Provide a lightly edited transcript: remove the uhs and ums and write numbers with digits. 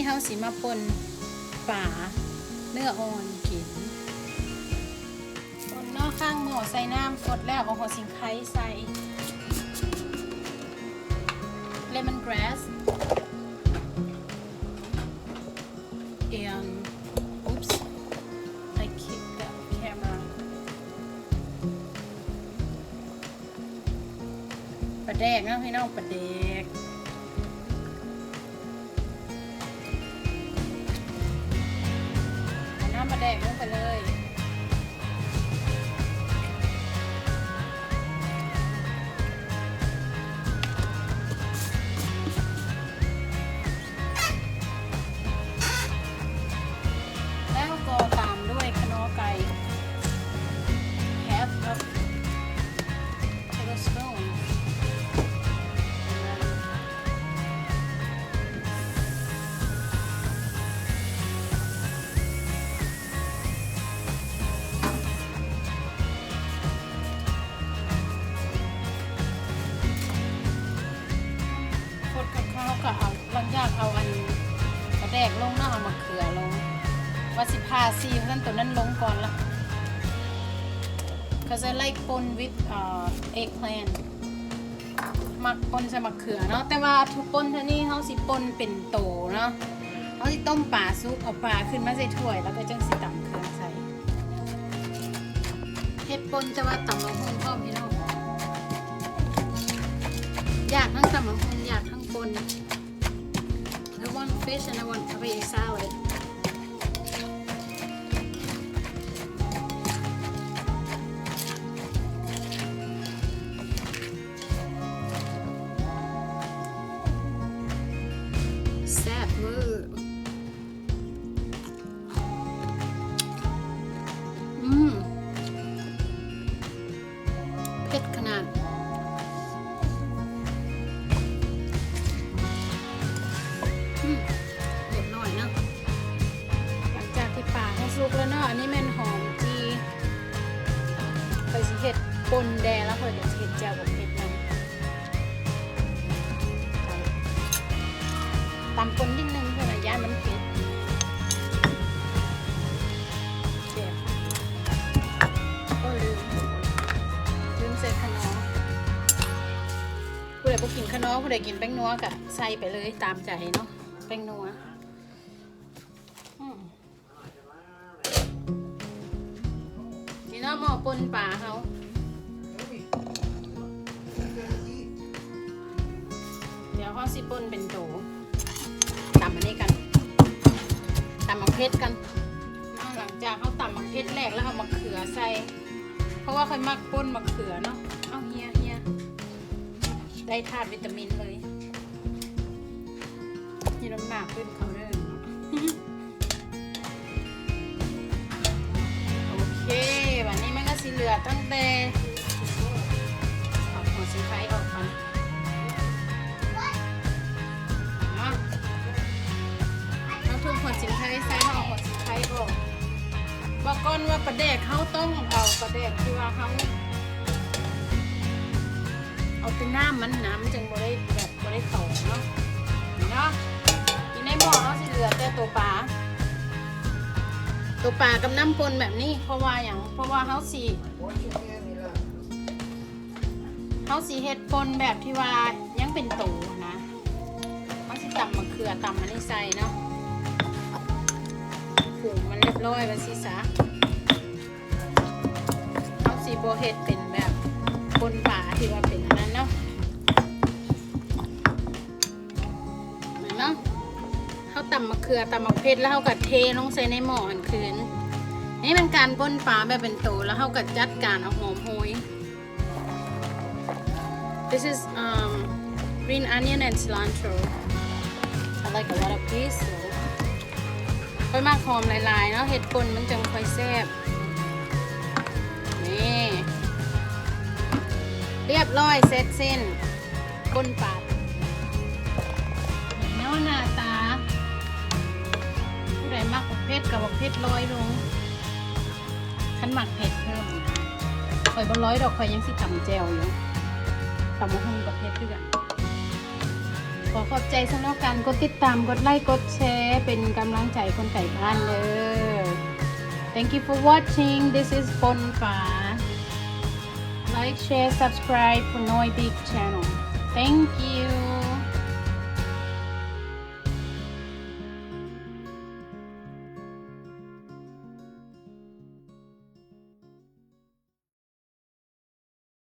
เฮาสิมาป่นป่าเนื้ออ่อนกินป่นนอกข้างหม้อใส่น้ำกดแล้วเอาหัวสิงไคใส่เลมอนกราสand oops I kicked the camera ปลาแดกนะพี่น้องปลาแดกน้ำปลาแดกลงไปเลยแล้วก็ตามด้วยคะน้อไก่ half of tablespoonก็เอาหลังจากเอาอันกระแดกลงแล้วเอามะเขือลงว่าสิพาซีเพราะนั้นตัวนั้นลงก่อนละ cause I like ปน with eggplant มักปนใส่มะเขือเนาะแต่ว่าทุกปนท่านี้เขาสิปนเป็นโตเนาะเขาสิต้มปลาซุปเอาปลาขึ้นมาใส่ถ้วยแล้วก็จังสิตำเครื่องใส่เฮ็ดปนแต่ว่าตำมะฮุ่งพร้อมพี่น้องอยากทั้งตำมะฮุ่งอยากทั้งปนI want fish and I want to be salad. Sad mood. เผ็ดขนาดเดี๋ยวหน่อยนะหลังจากที่ปลาให้สุกแล้วเนาะอันนี้แม่นหอมจีเคยสิเห็ดปนแดงแล้วเคยจะเห็ดแจ่วกับเห็ดน้ำตำปนนิดนึงเพื่อระยะมันเผ็ดเจ็บก็ลืมใส่ขนมผู้ใดบ่กินขนมผู้ใดกินแป้งนัวก็ใส่ไปเลยตามใจเนาะแป้งนัวนี่เนาะหม้อปนปลาเขาเดี๋ยวเขาสิปนเป็นโถตำอันนี้กันตำมะเขือกันหลังจากเขาตำมะเขือแรกแล้วเอามะเขือใส่เพราะว่าค่อยมักปนมะเขือเนาะเอาเฮียได้ธาตุวิตามินเลยนี่น้ำหนักขึ้นเขาเด้อโอเควันนี้มันก็สีเหลือตั้งแต่เอาหัวสีไข่ออกก่อนเอาทุกหัวสีไข่ใส่เอาหัวสีไข่ออกบอกก่อนว่าปลาแดกเขาต้องเอาปลาแดกที่ว่าเขาเอาเป็นน้ำมันจึงบ่ได้แบบบ่ได้ต่อเนาะกินในหม้อเขาสิเหลือแต่ตัวปลากับน้ำปนแบบนี้เพราะว่าอย่างเพราะว่าเขาสีเฮ็ดปนแบบที่ว่ายังเป็นโตนะเขาสิตำมะเขือตำอันนี้ใส่เนาะผูกมันเรียบร้อยไปสิซะเขาสีโบเฮ็ดเป็นแบบปนปลาที่ว่าเป็นนั้นเนาะเขาตำมะเขือตำมะเขือแล้วเขาก็เทลงใส่ในหม้ออันคืนนี่เป็นการปนปลาแบบเป็นโตแล้วเขาก็จัดการเอาหอมโหย This is green onion and cilantro I like a lot of this ค่อยมากหอมหลายๆเนาะเห็ดปนมันจังค่อยแซ่บนี่เรียบร้อยเสร็จสิ้นปนปลาเนาะหน้าตาผู้ใดมักเผ็ดกับเผ็ดร้อยลงขันหมักเผ็ดเพิ่มข่อยบ่ร้อยดอกข่อยยังสิตำแจ่วอยู่ตำมะฮุ่งกับเผ็ดด้วยกัน ขอขอบใจสำหรับการกดติดตามกดไลค์กดแชร์เป็นกำลังใจคนไก่บ้านเลย Thank you for watching. This is Bonfa. Like, share, subscribe for Noi Big channel. Thank you.